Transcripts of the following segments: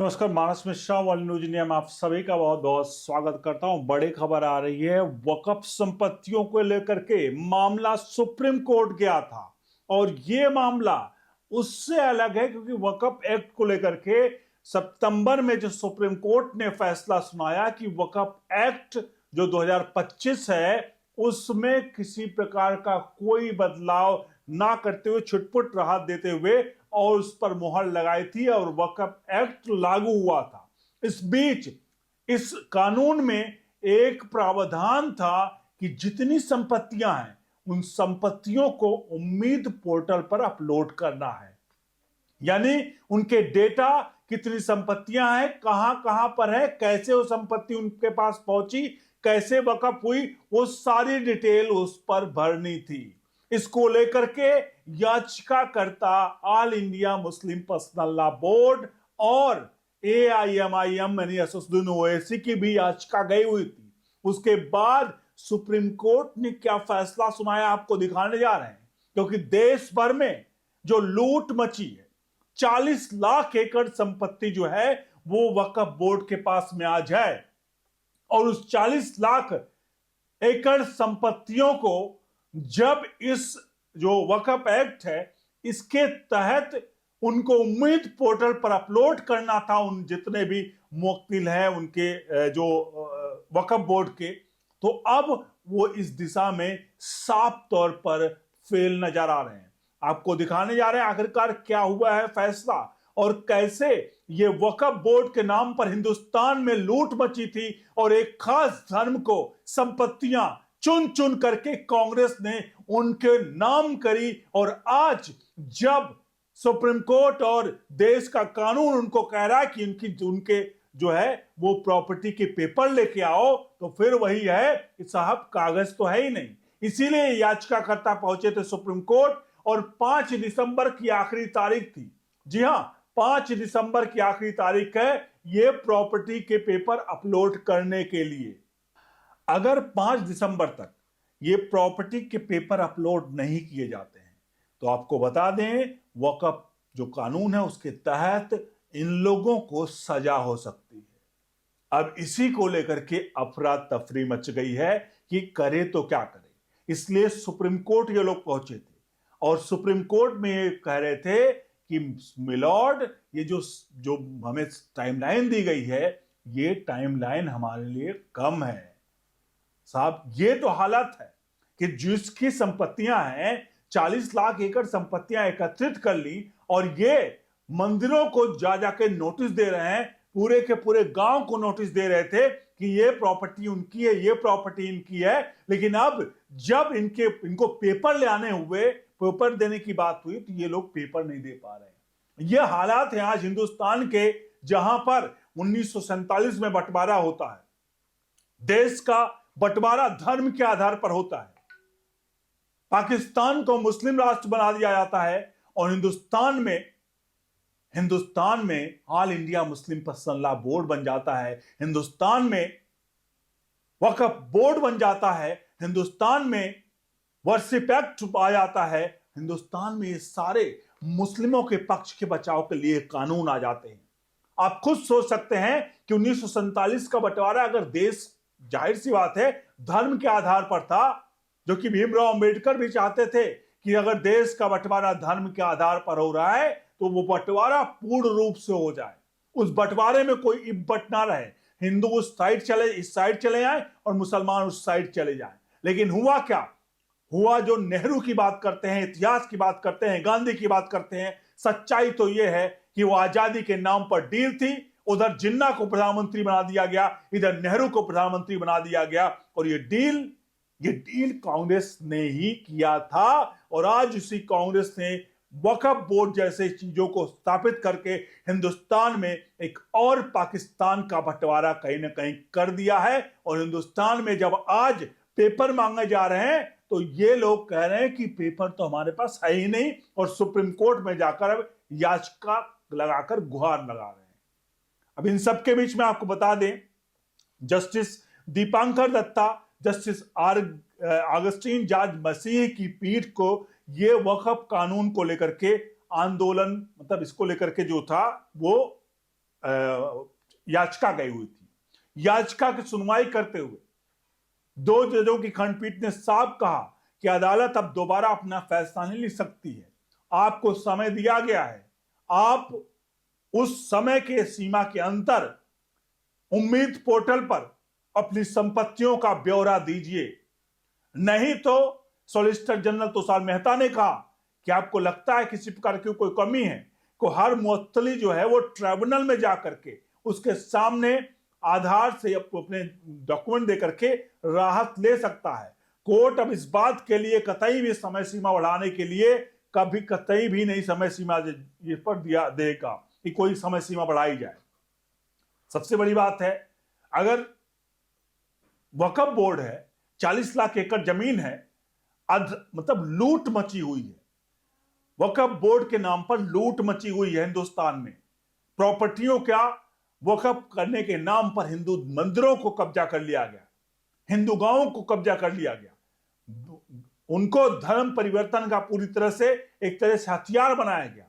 नमस्कार, मानस Mishra world news India में आप सभी का बहुत बहुत स्वागत करता हूं। बड़ी खबर आ रही है, वक्फ संपत्तियों को लेकर के मामला सुप्रीम कोर्ट गया था और ये मामला उससे अलग है क्योंकि वक्फ एक्ट को लेकर के सितंबर में जो सुप्रीम कोर्ट ने फैसला सुनाया कि वक्फ एक्ट जो 2025 है उसमें किसी प्रकार का कोई बदलाव ना करते हुए छुटपुट राहत देते हुए और उस पर मुहर लगाई थी और वक्फ एक्ट लागू हुआ था। इस बीच इस कानून में एक प्रावधान था कि जितनी संपत्तियां हैं उन संपत्तियों को उम्मीद पोर्टल पर अपलोड करना है, यानी उनके डेटा, कितनी संपत्तियां हैं, कहां कहां पर है, कैसे वो संपत्ति उनके पास पहुंची, कैसे वक्फ हुई, वो सारी डिटेल उस पर भरनी थी। इसको लेकर के याचिकाकर्ता all India Muslim personal law board और AIMIM यानी असदुद्दीन ओवैसी की भी याचिका गई हुई थी। उसके बाद सुप्रीम कोर्ट ने क्या फैसला सुनाया आपको दिखाने जा रहे हैं, क्योंकि देश भर में जो लूट मची है, 40 लाख एकड़ संपत्ति जो है वो वक्फ बोर्ड के पास में आज है और उस 40 लाख एकड़ संपत्तियों को जब इस जो वक्फ एक्ट है इसके तहत उनको उम्मीद पोर्टल पर अपलोड करना था, उन जितने भी मुवक्किल हैं उनके जो वक्फ बोर्ड के, तो अब वो इस दिशा में साफ तौर पर फेल नजर आ रहे हैं। आपको दिखाने जा रहे हैं आखिरकार क्या हुआ है फैसला और कैसे ये वक्फ बोर्ड के नाम पर हिंदुस्तान में लूट मची थी और एक खास धर्म को संपत्तियां चुन चुन करके कांग्रेस ने उनके नाम करी और आज जब सुप्रीम कोर्ट और देश का कानून उनको कह रहा है कि उनके जो है वो प्रॉपर्टी के पेपर लेके आओ, तो फिर वही है कि साहब कागज तो है ही नहीं। इसीलिए याचिकाकर्ता पहुंचे थे सुप्रीम कोर्ट और 5 दिसंबर की आखिरी तारीख थी। जी हां, 5 दिसंबर की आखिरी तारीख है ये प्रॉपर्टी के पेपर अपलोड करने के लिए। अगर 5 दिसंबर तक ये प्रॉपर्टी के पेपर अपलोड नहीं किए जाते हैं तो आपको बता दें वक्फ जो कानून है उसके तहत इन लोगों को सजा हो सकती है। अब इसी को लेकर के अफरा तफरी मच गई है कि करे तो क्या करे, इसलिए सुप्रीम कोर्ट ये लोग पहुंचे थे और सुप्रीम कोर्ट में ये कह रहे थे कि मिलॉर्ड ये जो जो हमें टाइमलाइन दी गई है ये टाइमलाइन हमारे लिए कम है। साहब ये तो हालत है कि जिसकी संपत्तियां हैं 40 लाख एकड़ संपत्तियां एकत्रित कर ली और ये मंदिरों को जा जाके नोटिस दे रहे हैं, पूरे के पूरे गांव को नोटिस दे रहे थे कि ये प्रॉपर्टी उनकी है, ये प्रॉपर्टी इनकी है, लेकिन अब जब इनको पेपर ले आने हुए, पेपर देने की बात हुई तो ये लोग पेपर नहीं दे पा रहे। ये हालात है आज हिंदुस्तान के, जहां पर 1947 में बंटवारा होता है, देश का बंटवारा धर्म के आधार पर होता है, पाकिस्तान को मुस्लिम राष्ट्र बना दिया जाता है और हिंदुस्तान में all India Muslim personal law board बन जाता है, हिंदुस्तान में वक्फ बोर्ड बन जाता है, हिंदुस्तान में वर्शिप एक्ट आ जाता है, हिंदुस्तान में ये सारे मुस्लिमों के पक्ष के बचाव के लिए कानून आ जाते हैं। आप खुद सोच सकते हैं कि 1947 का बंटवारा अगर देश, जाहिर सी बात है, धर्म के आधार पर था, जो कि भीमराव अंबेडकर भी चाहते थे कि अगर देश का बंटवारा धर्म के आधार पर हो रहा है तो वो बंटवारा पूर्ण रूप से हो जाए, उस बंटवारे में कोई इब्बट ना रहे, हिंदू उस साइड चले, इस साइड चले जाए और मुसलमान उस साइड चले जाए। लेकिन हुआ क्या हुआ, जो नेहरू की बात करते हैं, इतिहास की बात करते हैं, गांधी की बात करते हैं, सच्चाई तो यह है कि वो आजादी के नाम पर डील थी, उधर जिन्ना को प्रधानमंत्री बना दिया गया, इधर नेहरू को प्रधानमंत्री बना दिया गया और ये डील कांग्रेस ने ही किया था और आज उसी कांग्रेस ने वक्फ बोर्ड जैसे चीजों को स्थापित करके हिंदुस्तान में एक और पाकिस्तान का बंटवारा कहीं ना कहीं कर दिया है। और हिंदुस्तान में जब आज पेपर मांगे जा रहे हैं तो ये लोग कह रहे हैं कि पेपर तो हमारे पास है ही नहीं और सुप्रीम कोर्ट में जाकर अब याचिका लगाकर गुहार लगा रहे हैं। अब इन सबके बीच में आपको बता दें, justice Dipankar Datta, justice Augustine George Masih की पीठ को ये वक्फ कानून को लेकर के आंदोलन, मतलब इसको लेकर के जो था वो याचिका गई हुई थी। याचिका की सुनवाई करते हुए 2 जजों की खंडपीठ ने साफ कहा कि अदालत अब दोबारा अपना फैसला नहीं ले सकती है, आपको समय दिया गया है, आप उस समय के सीमा के अंतर उम्मीद पोर्टल पर अपनी संपत्तियों का ब्यौरा दीजिए, नहीं तो सॉलिसिटर जनरल तुषार मेहता ने कहा कि आपको लगता है किसी प्रकार की कोई कमी है को हर मुअत्तली जो है वो ट्राइब्यूनल में जाकर के उसके सामने आधार से अपने डॉक्यूमेंट दे करके राहत ले सकता है। कोर्ट अब इस बात के लिए कतई भी समय सीमा बढ़ाने के लिए कभी कतई भी नहीं समय सीमा ये पर दिया देगा कि कोई समय सीमा बढ़ाई जाए। सबसे बड़ी बात है, अगर वक्फ बोर्ड है, 40 लाख एकड़ जमीन है, मतलब लूट मची हुई है, वक्फ बोर्ड के नाम पर लूट मची हुई है हिंदुस्तान में। प्रॉपर्टियों क्या वक्फ करने के नाम पर हिंदू मंदिरों को कब्जा कर लिया गया, हिंदू गांवों को कब्जा कर लिया गया, उनको धर्म परिवर्तन का पूरी तरह से एक तरह से हथियार बनाया गया।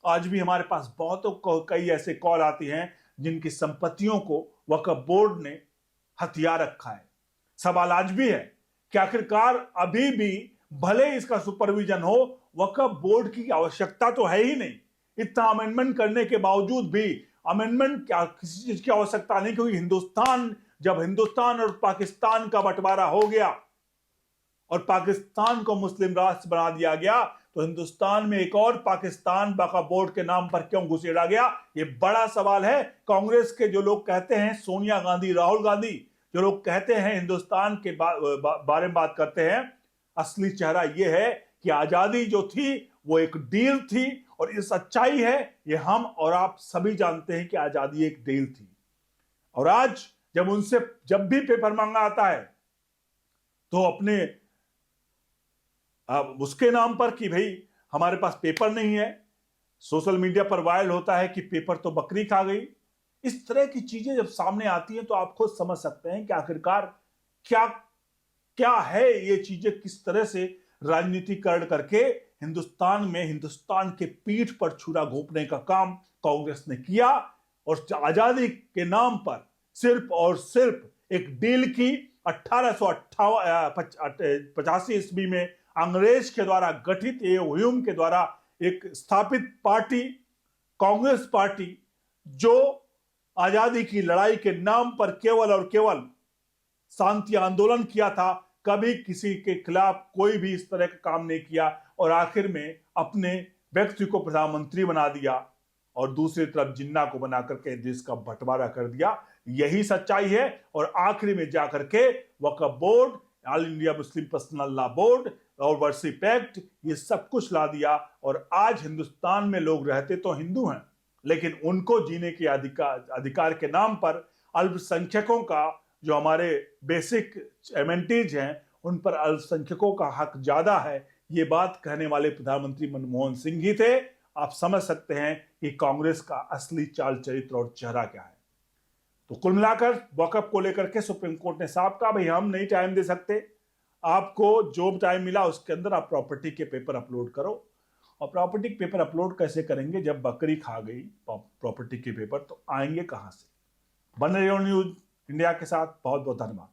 आज भी हमारे पास बहुत कई ऐसे कॉल आती हैं जिनकी संपत्तियों को वक्फ बोर्ड ने हथियार रखा है। सवाल आज भी है कि आखिरकार अभी भी भले इसका सुपरविजन हो, वक्फ बोर्ड की आवश्यकता तो है ही नहीं। इतना अमेंडमेंट करने के बावजूद भी अमेंडमेंट क्या किसी चीज की आवश्यकता नहीं, क्योंकि जब हिंदुस्तान और पाकिस्तान का बंटवारा हो गया और पाकिस्तान को मुस्लिम राष्ट्र बना दिया गया, तो हिंदुस्तान में एक और पाकिस्तान वक्फ बोर्ड के नाम पर क्यों घुसेड़ा गया, ये बड़ा सवाल है। कांग्रेस के जो लोग कहते हैं, सोनिया गांधी, राहुल गांधी, जो लोग कहते हैं हिंदुस्तान के बारे में बात करते हैं, असली चेहरा यह है कि आजादी जो थी वो एक डील थी, और ये सच्चाई है, ये हम और आप सभी जानते हैं कि आजादी एक डील थी। और आज जब उनसे जब भी पेपर मांगा आता है तो अपने उसके नाम पर कि भाई हमारे पास पेपर नहीं है, सोशल मीडिया पर वायरल होता है कि पेपर तो बकरी खा गई। इस तरह की चीजें जब सामने आती हैं तो आप खुद समझ सकते हैं कि आखिरकार क्या क्या है ये चीजें, किस तरह से राजनीतिकरण करके हिंदुस्तान में हिंदुस्तान के पीठ पर छुरा घोंपने का काम कांग्रेस ने किया, और आजादी के नाम पर सिर्फ और सिर्फ एक डील की 1885 ईस्वी में अंग्रेज के द्वारा गठित ह्यूम के द्वारा एक स्थापित पार्टी कांग्रेस पार्टी, जो आजादी की लड़ाई के नाम पर केवल और केवल शांति आंदोलन किया था, कभी किसी के खिलाफ कोई भी इस तरह का काम नहीं किया, और आखिर में अपने व्यक्ति को प्रधानमंत्री बना दिया और दूसरी तरफ जिन्ना को बनाकर के देश का बंटवारा कर दिया। यही सच्चाई है। और आखिरी में जाकर के Waqf board, all India Muslim personal law board और वर्शिप एक्ट, ये सब कुछ ला दिया। और आज हिंदुस्तान में लोग रहते तो हिंदू हैं, लेकिन उनको जीने के अधिकार के नाम पर अल्पसंख्यकों का, जो हमारे बेसिक एमेनिटीज हैं, उन पर अल्पसंख्यकों का हक ज्यादा है। ये बात कहने वाले प्रधानमंत्री मनमोहन सिंह ही थे। आप समझ सकते हैं कि कांग्रेस का असली चाल चरित्र और चेहरा क्या है। तो कुल मिलाकर वक्फ को लेकर के सुप्रीम कोर्ट ने साफ कहा, भाई हम नहीं टाइम दे सकते, आपको जो टाइम मिला उसके अंदर आप प्रॉपर्टी के पेपर अपलोड करो। और प्रॉपर्टी के पेपर अपलोड कैसे करेंगे जब बकरी खा गई प्रॉपर्टी के पेपर, तो आएंगे कहां से। बने रहिए न्यूज इंडिया के साथ। बहुत बहुत धन्यवाद।